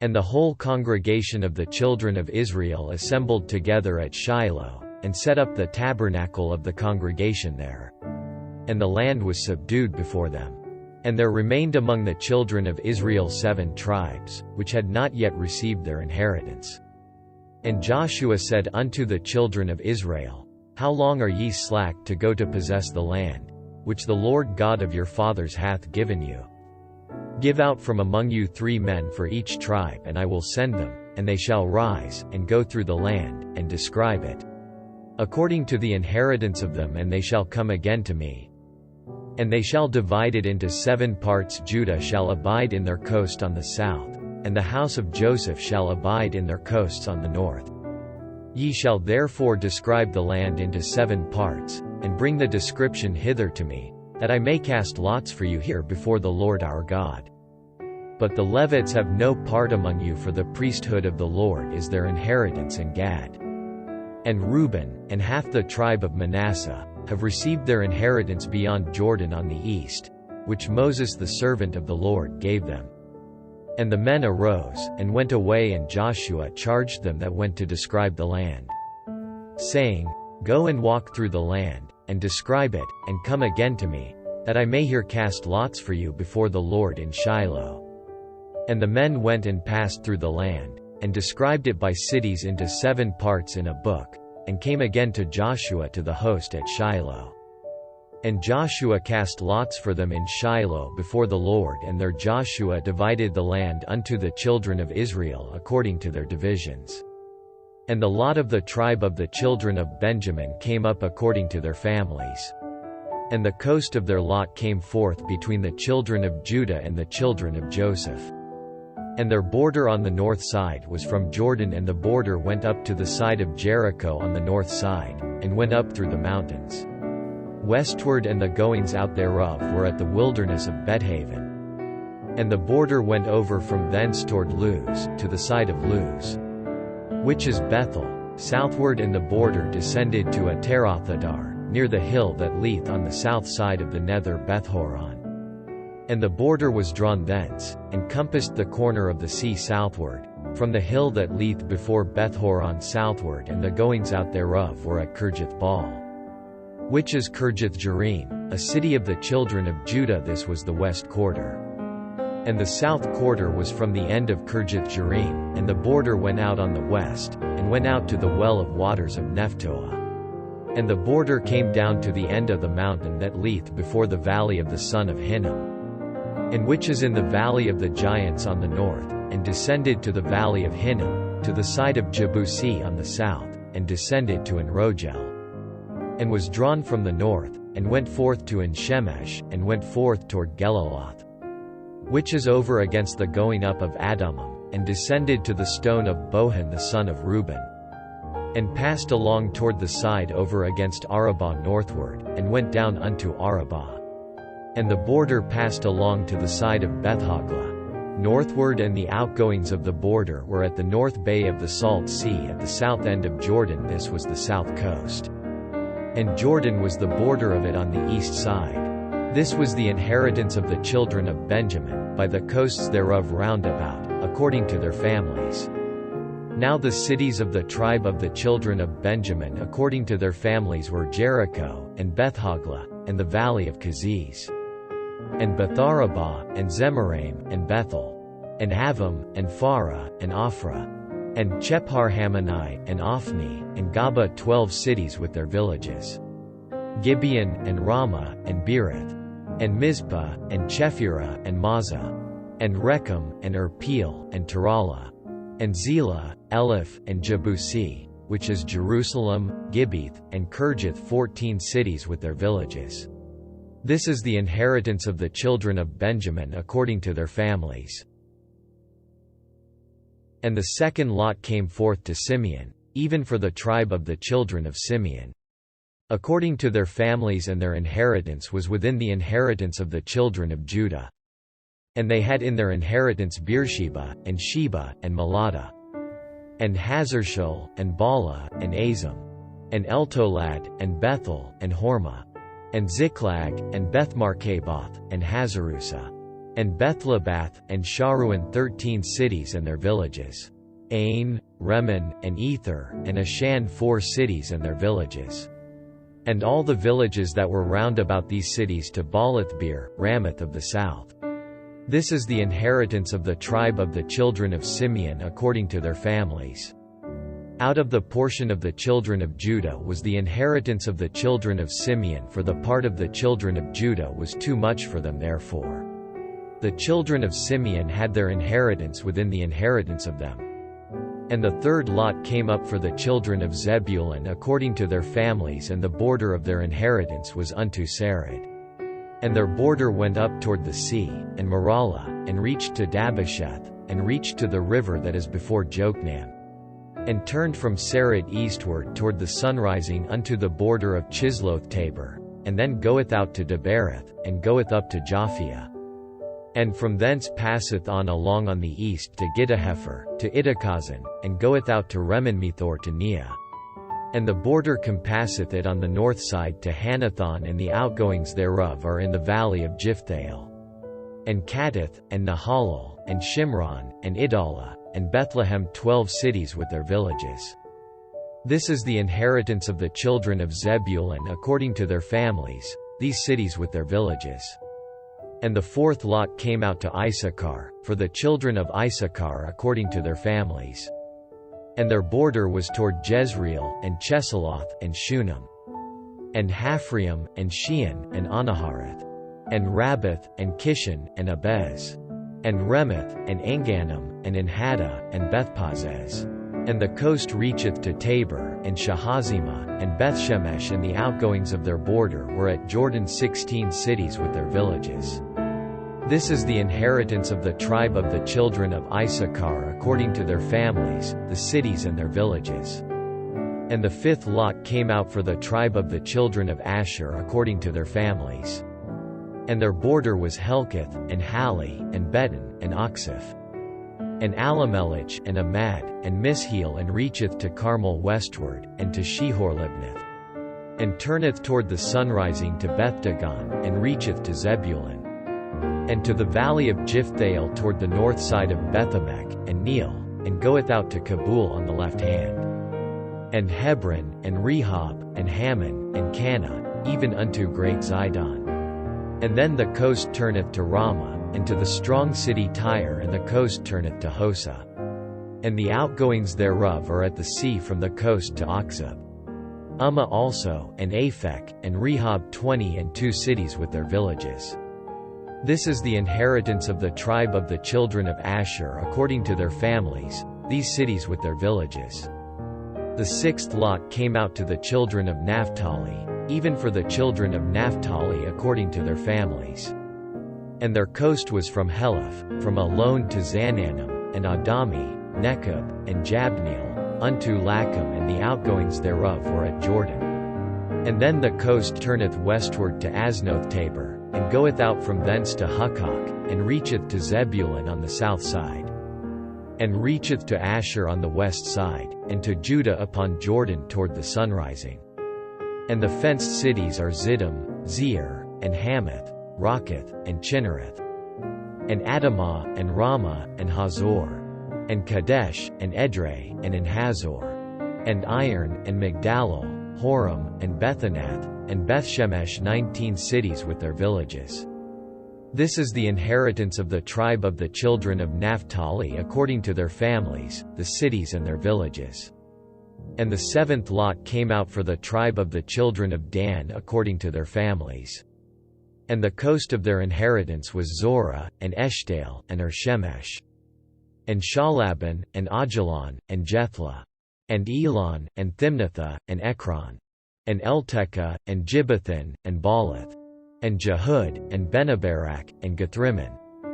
And the whole congregation of the children of Israel assembled together at Shiloh, and set up the tabernacle of the congregation there. And the land was subdued before them. And there remained among the children of Israel 7 tribes, which had not yet received their inheritance. And Joshua said unto the children of Israel, How long are ye slack to go to possess the land, which the Lord God of your fathers hath given you? Give out from among you 3 men for each tribe, and I will send them, and they shall rise, and go through the land, and describe it, according to the inheritance of them, and they shall come again to me. And they shall divide it into 7 parts. Judah shall abide in their coast on the south, and the house of Joseph shall abide in their coasts on the north. Ye shall therefore describe the land into 7 parts, and bring the description hither to me, that I may cast lots for you here before the Lord our God. But the Levites have no part among you, for the priesthood of the Lord is their inheritance in Gad. And Reuben, and half the tribe of Manasseh, have received their inheritance beyond Jordan on the east, which Moses the servant of the Lord gave them. And the men arose, and went away, and Joshua charged them that went to describe the land, saying, Go and walk through the land, and describe it, and come again to me, that I may here cast lots for you before the Lord in Shiloh. And the men went and passed through the land, and described it by cities into 7 parts in a book, and came again to Joshua to the host at Shiloh. And Joshua cast lots for them in Shiloh before the Lord, and there Joshua divided the land unto the children of Israel according to their divisions. And the lot of the tribe of the children of Benjamin came up according to their families. And the coast of their lot came forth between the children of Judah and the children of Joseph. And their border on the north side was from Jordan, and the border went up to the side of Jericho on the north side, and went up through the mountains westward, and the goings out thereof were at the wilderness of Bethaven. And the border went over from thence toward Luz, to the side of Luz, which is Bethel, southward, and the border descended to Atarothadar, near the hill that leeth on the south side of the nether Bethhoron. And the border was drawn thence, and compassed the corner of the sea southward, from the hill that leeth before Bethhoron southward, and the goings out thereof were at Kirjath Baal, which is Kirjath Jearim, a city of the children of Judah. This was the west quarter. And the south quarter was from the end of Kirjath Jearim, and the border went out on the west, and went out to the well of waters of Nephtoah. And the border came down to the end of the mountain that leeth before the valley of the son of Hinnom, and which is in the valley of the giants on the north, and descended to the valley of Hinnom, to the side of Jebusi on the south, and descended to Enrogel, and was drawn from the north, and went forth to Enshemesh, and went forth toward Geliloth, which is over against the going up of Adumim, and descended to the stone of Bohan the son of Reuben, and passed along toward the side over against Arabah northward, and went down unto Arabah. And the border passed along to the side of Bethhoglah northward, and the outgoings of the border were at the north bay of the Salt Sea at the south end of Jordan. This was the south coast. And Jordan was the border of it on the east side. This was the inheritance of the children of Benjamin, by the coasts thereof round about, according to their families. Now the cities of the tribe of the children of Benjamin according to their families were Jericho, and Bethhoglah, and the valley of Keziz, and Betharabah, and Zemaraim, and Bethel, and Avim, and Farah, and Ophrah, and Chepharhamani, and Ophni, and Gaba, 12 cities with their villages, Gibeon, and Ramah, and Beerith, and Mizpah, and Chephirah, and Mazah, and Rechem, and Irpeel, and Taralah, and Zelah, Eleph, and Jebusi, which is Jerusalem, Gibbeth, and Kirjath, 14 cities with their villages. This is the inheritance of the children of Benjamin according to their families. And the second lot came forth to Simeon, even for the tribe of the children of Simeon, according to their families, and their inheritance was within the inheritance of the children of Judah. And they had in their inheritance Beersheba, and Sheba, and Melada, and Hazarshul, and Bala, and Azim, and Eltolad, and Bethel, and Hormah, and Ziklag, and Bethmarcaboth, and Hazarusa, and Bethlabath, and Sharuan 13 cities and their villages. Ain, Remen, and Ether, and Ashan 4 cities and their villages. And all the villages that were round about these cities to Baalathbeer, Ramoth of the south. This is the inheritance of the tribe of the children of Simeon according to their families. Out of the portion of the children of Judah was the inheritance of the children of Simeon, for the part of the children of Judah was too much for them therefore. The children of Simeon had their inheritance within the inheritance of them. And the third lot came up for the children of Zebulun according to their families, and the border of their inheritance was unto Sarid. And their border went up toward the sea, and Maralah, and reached to Dabbesheth, and reached to the river that is before Jokneam, and turned from Sarid eastward toward the sunrising unto the border of Chisloth-Tabor, and then goeth out to Debareth, and goeth up to Japhia. And from thence passeth on along on the east to Gittahepher, to Iddakazin, and goeth out to Remenmethor to Neah. And the border compasseth it on the north side to Hanathon, and the outgoings thereof are in the valley of Jiphthale. And Kattith, and Nahalal, and Shimron, and Idalah, and Bethlehem 12 cities with their villages. This is the inheritance of the children of Zebulun according to their families, these cities with their villages. And the fourth lot came out to Issachar, for the children of Issachar according to their families. And their border was toward Jezreel, and Chesulloth, and Shunem, and Haphraim, and Shean, and Anahareth, and Rabbath, and Kishon, and Abez, and Remoth, and Engannim, and Enhaddah, and Bethpazzez. And the coast reacheth to Tabor, and Shahazimah, and Bethshemesh, and the outgoings of their border were at Jordan 16 cities with their villages. This is the inheritance of the tribe of the children of Issachar according to their families, the cities and their villages. And the fifth lot came out for the tribe of the children of Asher according to their families. And their border was Helkath, and Hali, and Beton, and Oxiph, and Alamelech, and Amad, and Mishiel, and reacheth to Carmel westward, and to Shehor-libnath, and turneth toward the sunrising to Beth-dagon, and reacheth to Zebulun, and to the valley of Jiphthale toward the north side of Bethamek, and Neel, and goeth out to Kabul on the left hand, and Hebron, and Rehob, and Hammon, and Cana, even unto great Zidon. And then the coast turneth to Ramah, and to the strong city Tyre, and the coast turneth to Hosa. And the outgoings thereof are at the sea from the coast to Achzib. Ummah also, and Aphek, and Rehob 22 cities with their villages. This is the inheritance of the tribe of the children of Asher according to their families, these cities with their villages. The sixth lot came out to the children of Naphtali, even for the children of Naphtali according to their families. And their coast was from Heleph, from Alon to Zanannim, and Adami, Nekeb, and Jabneel, unto Lacham, and the outgoings thereof were at Jordan. And then the coast turneth westward to Aznoth-Tabor, and goeth out from thence to Hukkok, and reacheth to Zebulun on the south side, and reacheth to Asher on the west side, and to Judah upon Jordan toward the sunrising. And the fenced cities are Ziddim, Zeir, and Hamath, Rakkath, and Chinnereth, and Adamah, and Ramah, and Hazor, and Kadesh, and Edrei, and Enhazor, and Iron, and Migdalel, Horem, and Bethanath, and Bethshemesh 19 cities with their villages. This is the inheritance of the tribe of the children of Naphtali according to their families, the cities and their villages. And the seventh lot came out for the tribe of the children of Dan according to their families. And the coast of their inheritance was Zorah, and Eshtael, and Shemesh, and Shalaban, and Ajalon, and Jethlah, and Elon, and Thimnathah, and Ekron, and Eltekeh, and Gibbethon, and Baalath, and Jehud, and Benabarak, and Gathrimmon,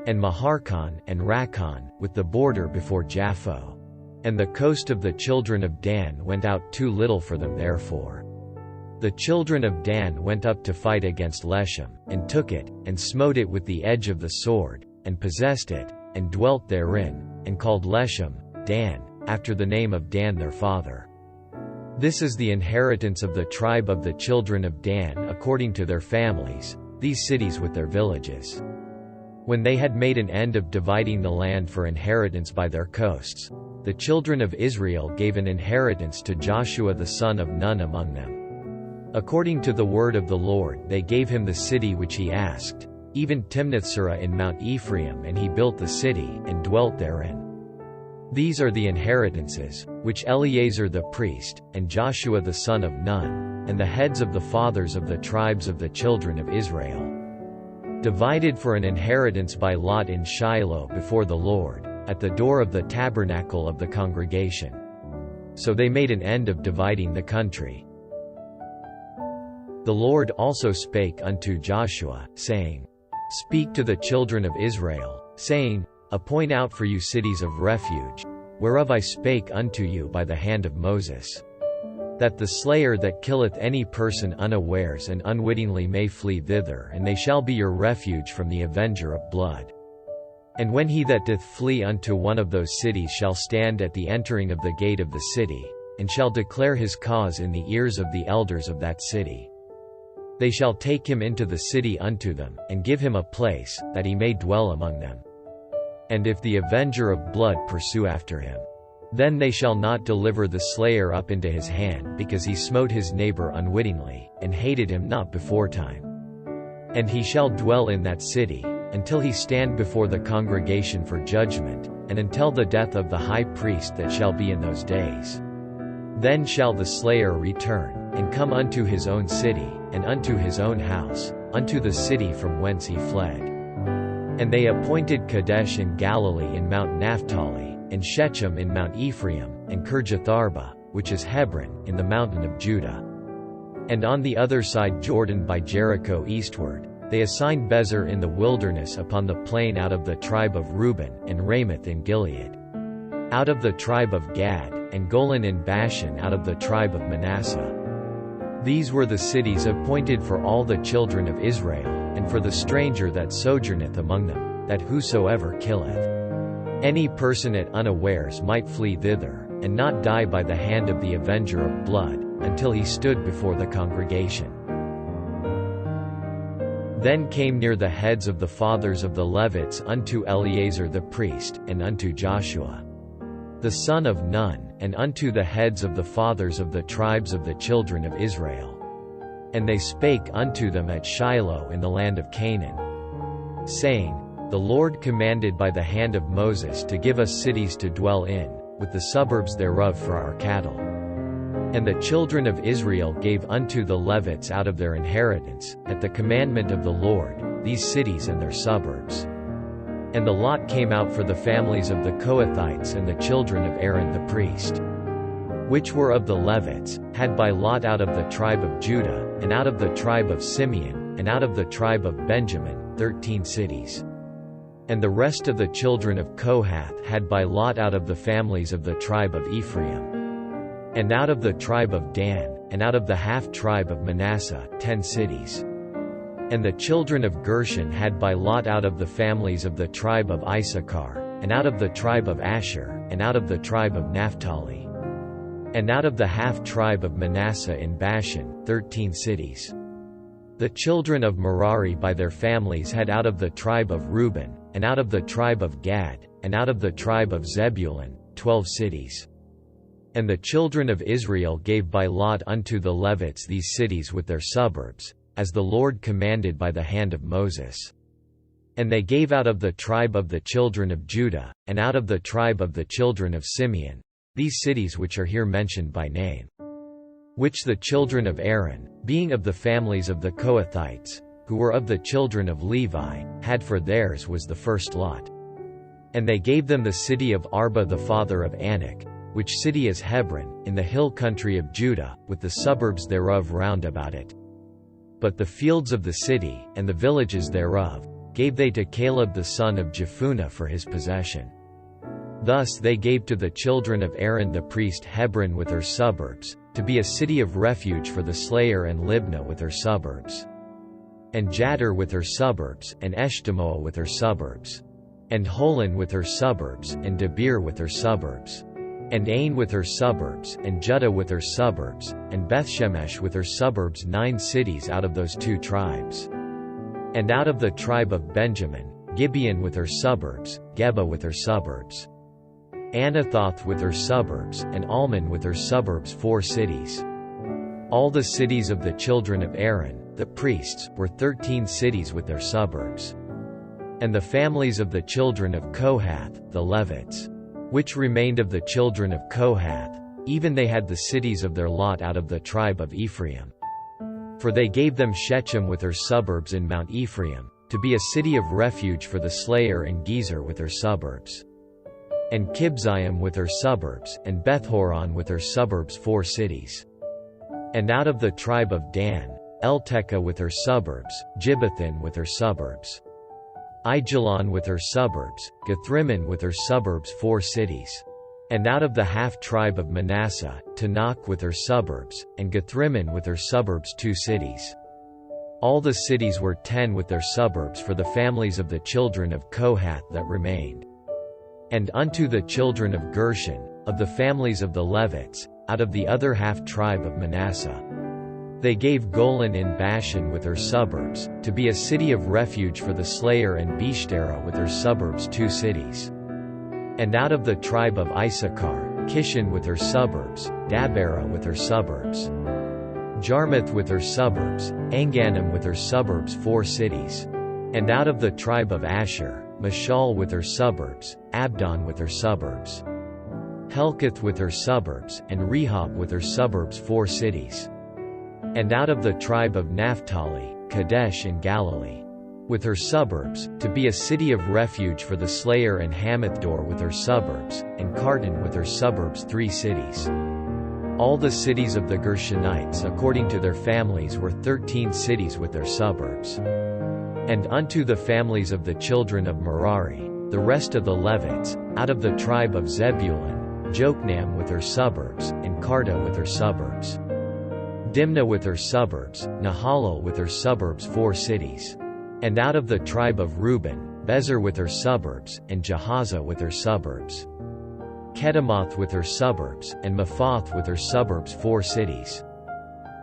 and Maharkon, and Rakkon, with the border before Japho. And the coast of the children of Dan went out too little for them therefore. The children of Dan went up to fight against Leshem, and took it, and smote it with the edge of the sword, and possessed it, and dwelt therein, and called Leshem, Dan, after the name of Dan their father. This is the inheritance of the tribe of the children of Dan according to their families, these cities with their villages. When they had made an end of dividing the land for inheritance by their coasts, the children of Israel gave an inheritance to Joshua the son of Nun among them. According to the word of the Lord they gave him the city which he asked, even Timnathserah in Mount Ephraim, and he built the city, and dwelt therein. These are the inheritances, which Eleazar the priest, and Joshua the son of Nun, and the heads of the fathers of the tribes of the children of Israel, divided for an inheritance by lot in Shiloh before the Lord, at the door of the tabernacle of the congregation. So they made an end of dividing the country. The Lord also spake unto Joshua, saying, Speak to the children of Israel, saying, Appoint out for you cities of refuge, whereof I spake unto you by the hand of Moses, that the slayer that killeth any person unawares and unwittingly may flee thither, and they shall be your refuge from the avenger of blood. And when he that doth flee unto one of those cities shall stand at the entering of the gate of the city, and shall declare his cause in the ears of the elders of that city, they shall take him into the city unto them, and give him a place, that he may dwell among them. And if the avenger of blood pursue after him, then they shall not deliver the slayer up into his hand, because he smote his neighbor unwittingly, and hated him not beforetime. And he shall dwell in that city, until he stand before the congregation for judgment, and until the death of the high priest that shall be in those days. Then shall the slayer return, and come unto his own city, and unto his own house, unto the city from whence he fled. And they appointed Kadesh in Galilee in Mount Naphtali, and Shechem in Mount Ephraim, and Kirjatharba, which is Hebron, in the mountain of Judah. And on the other side Jordan by Jericho eastward, they assigned Bezer in the wilderness upon the plain out of the tribe of Reuben, and Ramoth in Gilead, out of the tribe of Gad, and Golan in Bashan out of the tribe of Manasseh. These were the cities appointed for all the children of Israel, and for the stranger that sojourneth among them, that whosoever killeth any person at unawares might flee thither, and not die by the hand of the avenger of blood, until he stood before the congregation. Then came near the heads of the fathers of the Levites unto Eleazar the priest, and unto Joshua the son of Nun, and unto the heads of the fathers of the tribes of the children of Israel. And they spake unto them at Shiloh in the land of Canaan, saying, The Lord commanded by the hand of Moses to give us cities to dwell in, with the suburbs thereof for our cattle. And the children of Israel gave unto the Levites out of their inheritance, at the commandment of the Lord, these cities and their suburbs. And the lot came out for the families of the Kohathites and the children of Aaron the priest, which were of the Levites, had by lot out of the tribe of Judah, and out of the tribe of Simeon, and out of the tribe of Benjamin, 13 cities. And the rest of the children of Kohath had by lot out of the families of the tribe of Ephraim, and out of the tribe of Dan, and out of the half-tribe of Manasseh, 10 cities. And the children of Gershon had by lot out of the families of the tribe of Issachar, and out of the tribe of Asher, and out of the tribe of Naphtali, and out of the half-tribe of Manasseh in Bashan, 13 cities. The children of Merari by their families had out of the tribe of Reuben, and out of the tribe of Gad, and out of the tribe of Zebulun, 12 cities. And the children of Israel gave by lot unto the Levites these cities with their suburbs, as the Lord commanded by the hand of Moses. And they gave out of the tribe of the children of Judah, and out of the tribe of the children of Simeon, these cities which are here mentioned by name, which the children of Aaron, being of the families of the Kohathites, who were of the children of Levi, had for theirs was the first lot. And they gave them the city of Arba the father of Anak, which city is Hebron, in the hill country of Judah, with the suburbs thereof round about it. But the fields of the city, and the villages thereof, gave they to Caleb the son of Jephunneh for his possession. Thus they gave to the children of Aaron the priest Hebron with her suburbs, to be a city of refuge for the slayer, and Libnah with her suburbs, and Jattir with her suburbs, and Eshtemoa with her suburbs, and Holon with her suburbs, and Debir with her suburbs, and Ain with her suburbs, and Judah with her suburbs, and Bethshemesh with her suburbs, 9 cities out of those 2 tribes. And out of the tribe of Benjamin, Gibeon with her suburbs, Geba with her suburbs, Anathoth with her suburbs, and Almon with her suburbs, 4 cities. All the cities of the children of Aaron, the priests, were 13 cities with their suburbs. And the families of the children of Kohath, the Levites, which remained of the children of Kohath, even they had the cities of their lot out of the tribe of Ephraim. For they gave them Shechem with her suburbs in Mount Ephraim, to be a city of refuge for the slayer, and Gezer with her suburbs, and Kibzaim with her suburbs, and Bethhoron with her suburbs, 4 cities. And out of the tribe of Dan, Eltekeh with her suburbs, Gibbethon with her suburbs, Aijalon with her suburbs, Gathrimmon with her suburbs, 4 cities. And out of the half-tribe of Manasseh, Tanakh with her suburbs, and Gathrimmon with her suburbs, 2 cities. All the cities were 10 with their suburbs for the families of the children of Kohath that remained. And unto the children of Gershon, of the families of the Levites, out of the other half-tribe of Manasseh, they gave Golan in Bashan with her suburbs, to be a city of refuge for the slayer, and Beshtera with her suburbs, 2 cities. And out of the tribe of Issachar, Kishon with her suburbs, Dabarah with her suburbs, Jarmuth with her suburbs, Anganim with her suburbs, 4 cities. And out of the tribe of Asher, Mashal with her suburbs, Abdon with her suburbs, Helkath with her suburbs, and Rehob with her suburbs, 4 cities. And out of the tribe of Naphtali, Kadesh in Galilee, with her suburbs, to be a city of refuge for the slayer, and Hamath-dor with her suburbs, and Kartan with her suburbs, 3 cities. All the cities of the Gershonites according to their families were 13 cities with their suburbs. And unto the families of the children of Merari, the rest of the Levites, out of the tribe of Zebulun, Jokneam with her suburbs, and Karta with her suburbs, Dimnah with her suburbs, Nahalal with her suburbs, 4 cities. And out of the tribe of Reuben, Bezer with her suburbs, and Jahaza with her suburbs, Kedemoth with her suburbs, and Mephath with her suburbs, 4 cities.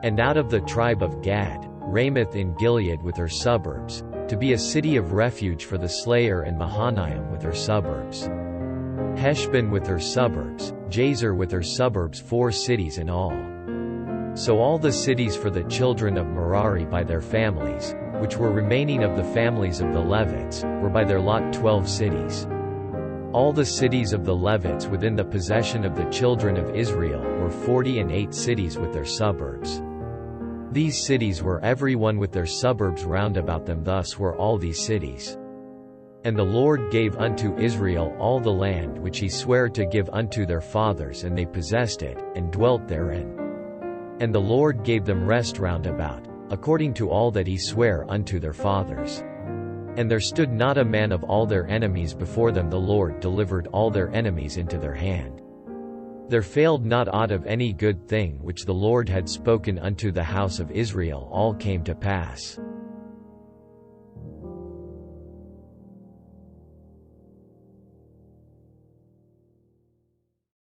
And out of the tribe of Gad, Ramoth in Gilead with her suburbs, to be a city of refuge for the slayer, and Mahanaim with her suburbs, Heshbon with her suburbs, Jazer with her suburbs, 4 cities in all. So all the cities for the children of Merari by their families, which were remaining of the families of the Levites, were by their lot 12 cities. All the cities of the Levites within the possession of the children of Israel were 48 cities with their suburbs. These cities were every one with their suburbs round about them. Thus were all these cities. And the Lord gave unto Israel all the land which he sware to give unto their fathers, and they possessed it, and dwelt therein. And the Lord gave them rest round about, according to all that he sware unto their fathers. And there stood not a man of all their enemies before them. The Lord delivered all their enemies into their hand. There failed not aught of any good thing which the Lord had spoken unto the house of Israel. All came to pass.